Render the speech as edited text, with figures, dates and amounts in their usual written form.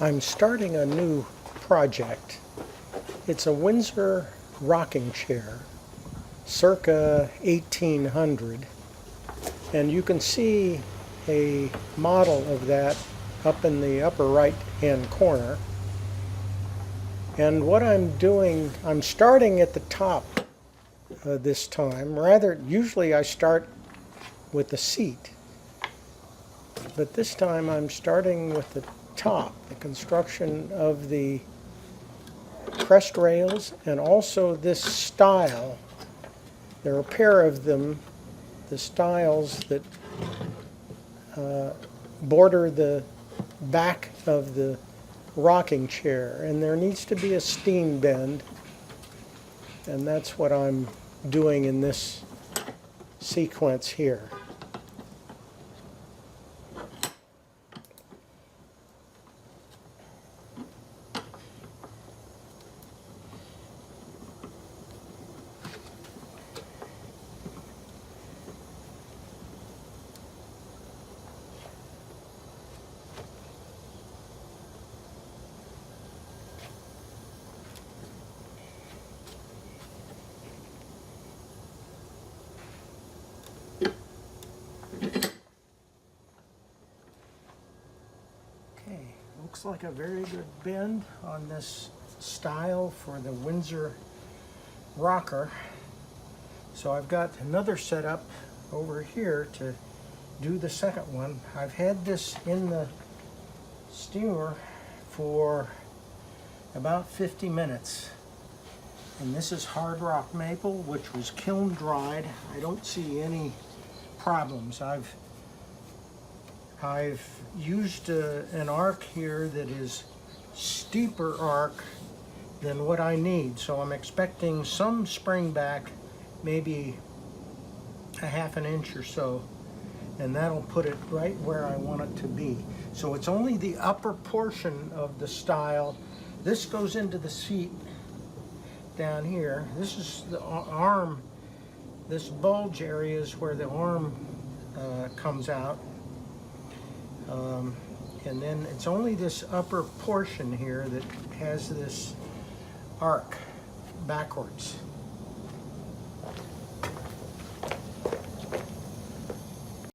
I'm starting a new project. It's a Windsor rocking chair, circa 1800, and you can see a model of that up in the upper right hand corner. And what I'm doing, I'm starting at the top this time. Usually I start with the seat, but this time I'm starting with the top, the construction of the Crest Rails, and also this stile. There are a pair of them, the stiles that border the back of the rocking chair, and there needs to be a steam bend, and that's what I'm doing in this sequence here. Looks like a very good bend on this stile for the Windsor Rocker. So I've got another setup over here to do the second one. I've had this in the steamer for about 50 minutes. And this is hard rock maple, which was kiln dried. I don't see any problems. I've used an arc here that is steeper arc than what I need, so I'm expecting some spring back, maybe a ½ inch or so, and that'll put it right where I want it to be. So it's only the upper portion of the stile. This goes into the seat down here. This is the arm. This bulge area is where the arm comes out. And then it's only this upper portion here that has this arc backwards.